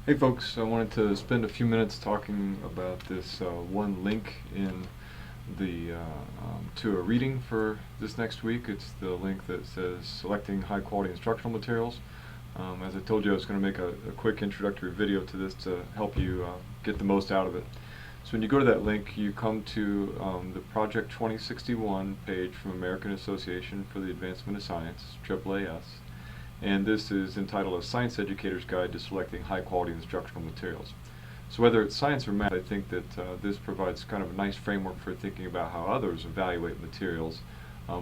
Hey folks, I wanted to spend a few minutes talking about this one link in the to a reading for this next week. It's the link that says selecting high quality instructional materials. As I told you, I was going to make a quick introductory video to this to help you get the most out of it. So when you go to that link, you come to the Project 2061 page from American Association for the Advancement of Science, AAAS. And this is entitled A Science Educator's Guide to Selecting High Quality Instructional Materials. So whether it's science or math, I think that this provides kind of a nice framework for thinking about how others evaluate materials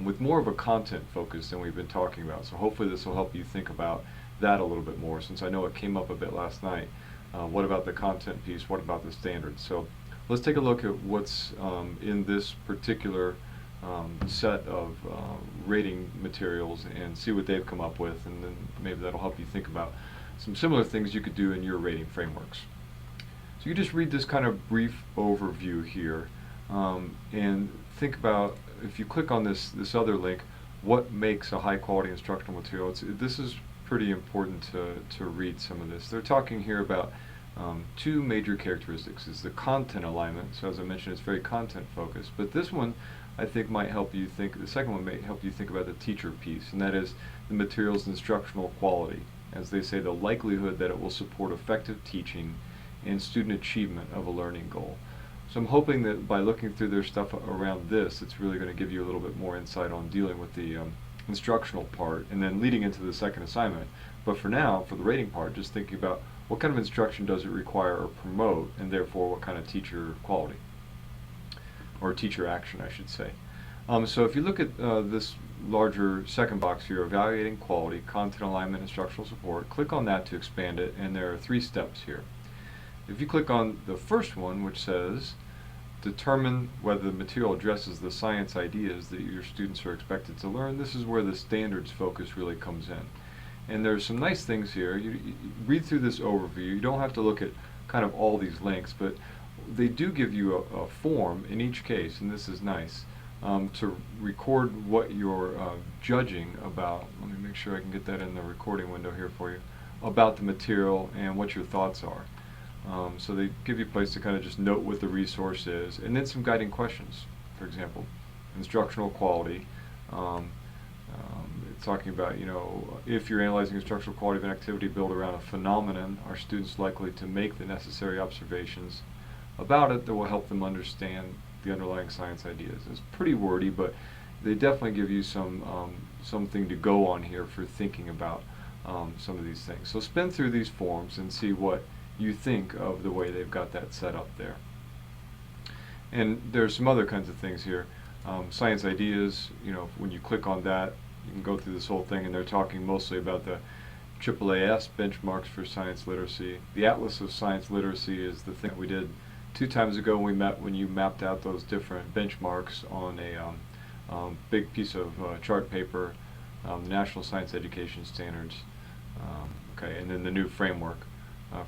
with more of a content focus than we've been talking about. So hopefully this will help you think about that a little bit more, since I know it came up a bit last night. What about the content piece? What about the standards? So let's take a look at what's in this particular set of rating materials and see what they've come up with, and then maybe that'll help you think about some similar things you could do in your rating frameworks. So you just read this kind of brief overview here and think about, if you click on this other link, what makes a high quality instructional material. This is pretty important to read some of this. They're talking here about two major characteristics. Is the content alignment. So as I mentioned, it's very content focused, but this one I think might help you think, the second one may help you think about the teacher piece, and that is the material's instructional quality. As they say, the likelihood that it will support effective teaching and student achievement of a learning goal. So I'm hoping that by looking through their stuff around this, it's really going to give you a little bit more insight on dealing with the instructional part, and then leading into the second assignment. But for now, for the rating part, just thinking about what kind of instruction does it require or promote, and therefore what kind of teacher quality, or teacher action, I should say. So if you look at this larger second box here, evaluating quality, content alignment, instructional support, click on that to expand it, and there are 3 steps here. If you click on the first one, which says determine whether the material addresses the science ideas that your students are expected to learn, this is where the standards focus really comes in. And there's some nice things here. You read through this overview. You don't have to look at kind of all these links, but they do give you a form in each case, and this is nice, to record what you're judging about. Let me make sure I can get that in the recording window here for you, about the material and what your thoughts are. So they give you a place to kind of just note what the resource is, and then some guiding questions. For example, instructional quality. It's talking about, if you're analyzing instructional quality of an activity built around a phenomenon, are students likely to make the necessary observations about it that will help them understand the underlying science ideas. It's pretty wordy, but they definitely give you something to go on here for thinking about some of these things. So spin through these forms and see what you think of the way they've got that set up there. And there's some other kinds of things here. Science ideas, when you click on that, you can go through this whole thing, and they're talking mostly about the AAAS benchmarks for science literacy. The Atlas of Science Literacy is the thing that we did 2 times ago when you mapped out those different benchmarks on a big piece of chart paper, the National Science Education Standards, and then the new framework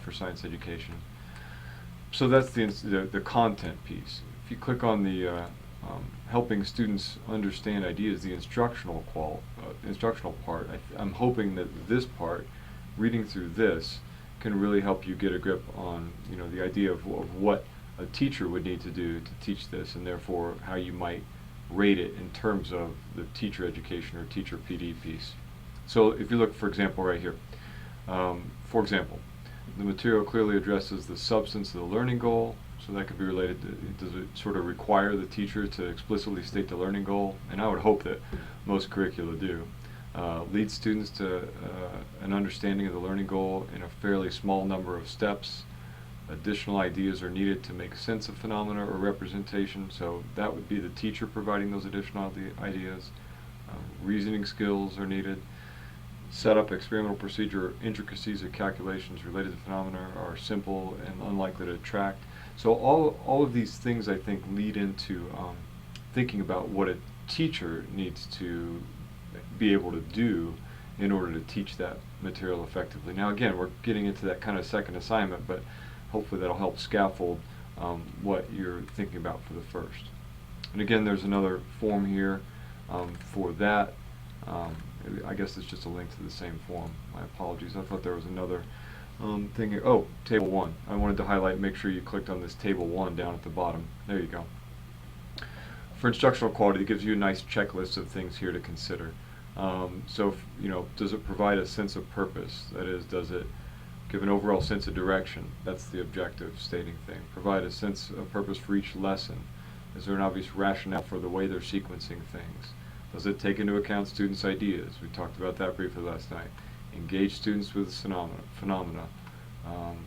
for science education. So that's the content piece. If you click on the helping students understand ideas, the instructional part, I'm hoping that this part, reading through this, can really help you get a grip on the idea of what a teacher would need to do to teach this, and therefore how you might rate it in terms of the teacher education or teacher PD piece. So if you look, for example, right here, for example, the material clearly addresses the substance of the learning goal, so that could be related to, does it sort of require the teacher to explicitly state the learning goal? And I would hope that most curricula do. Lead students to an understanding of the learning goal in a fairly small number of steps. Additional ideas are needed to make sense of phenomena or representation, so that would be the teacher providing those additional ideas. Reasoning skills are needed. Setup, experimental procedure, intricacies of calculations related to phenomena are simple and unlikely to attract. So all of these things, I think, lead into thinking about what a teacher needs to be able to do in order to teach that material effectively. Now again, we're getting into that kind of second assignment, but hopefully that'll help scaffold what you're thinking about for the first. And again, there's another form here for that. I guess it's just a link to the same form. My apologies. I thought there was another Thinking, oh, table 1. I wanted to highlight, make sure you clicked on this table 1 down at the bottom. There you go. For instructional quality, it gives you a nice checklist of things here to consider. So, does it provide a sense of purpose? That is, does it give an overall sense of direction? That's the objective stating thing. Provide a sense of purpose for each lesson. Is there an obvious rationale for the way they're sequencing things? Does it take into account students' ideas? We talked about that briefly last night. Engage students with phenomena.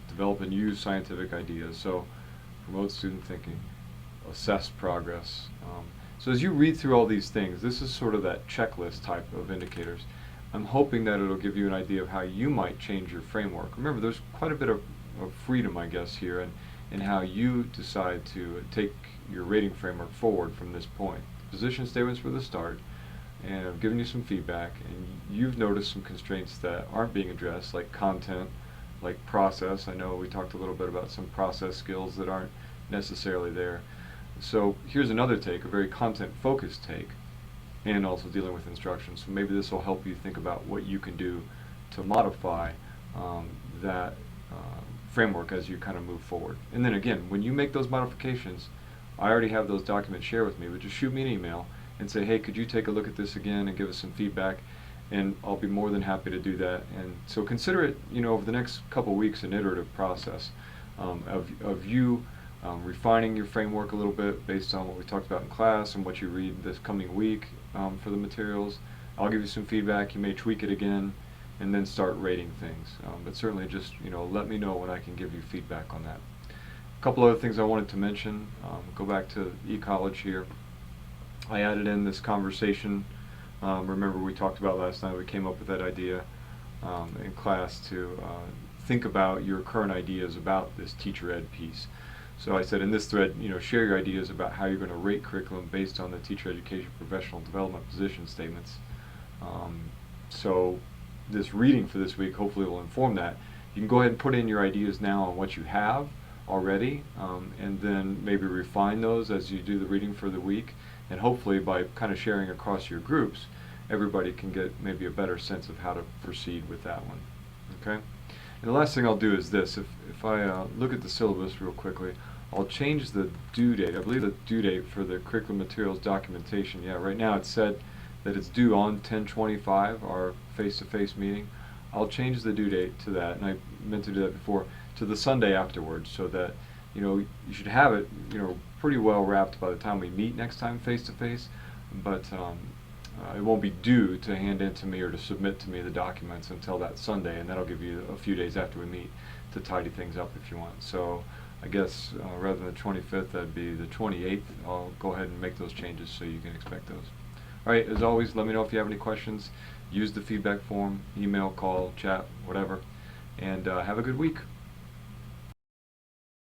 Develop and use scientific ideas. So, promote student thinking. Assess progress. So as you read through all these things, this is sort of that checklist type of indicators. I'm hoping that it'll give you an idea of how you might change your framework. Remember, there's quite a bit of freedom, I guess, here in how you decide to take your rating framework forward from this point. Position statements were the start, and I've given you some feedback, and you've noticed some constraints that aren't being addressed, like content, like process. I know we talked a little bit about some process skills that aren't necessarily there. So here's another take, a very content-focused take, and also dealing with instruction. So maybe this will help you think about what you can do to modify that framework as you kind of move forward. And then again, when you make those modifications, I already have those documents shared with me, but just shoot me an email and say, hey, could you take a look at this again and give us some feedback? And I'll be more than happy to do that. And so consider it, over the next couple weeks, an iterative process of you refining your framework a little bit based on what we talked about in class and what you read this coming week for the materials. I'll give you some feedback. You may tweak it again and then start rating things. But certainly just let me know when I can give you feedback on that. A couple other things I wanted to mention. Go back to eCollege here. I added in this conversation. Remember we talked about last night, we came up with that idea in class to think about your current ideas about this teacher ed piece. So I said in this thread, share your ideas about how you're going to rate curriculum based on the teacher education professional development position statements. So this reading for this week hopefully will inform that. You can go ahead and put in your ideas now on what you have already, and then maybe refine those as you do the reading for the week. And hopefully by kind of sharing across your groups, everybody can get maybe a better sense of how to proceed with that one. Okay? And the last thing I'll do is this. If I look at the syllabus real quickly, I'll change the due date. I believe the due date for the curriculum materials documentation, right now it's said that it's due on 10/25, our face-to-face meeting. I'll change the due date to that, and I meant to do that before, to the Sunday afterwards, so that you should have it pretty well wrapped by the time we meet next time face-to-face, but it won't be due to hand in to me or to submit to me the documents until that Sunday, and that'll give you a few days after we meet to tidy things up if you want. So I guess rather than the 25th, that'd be the 28th. I'll go ahead and make those changes so you can expect those. All right, as always, let me know if you have any questions. Use the feedback form, email, call, chat, whatever, and have a good week.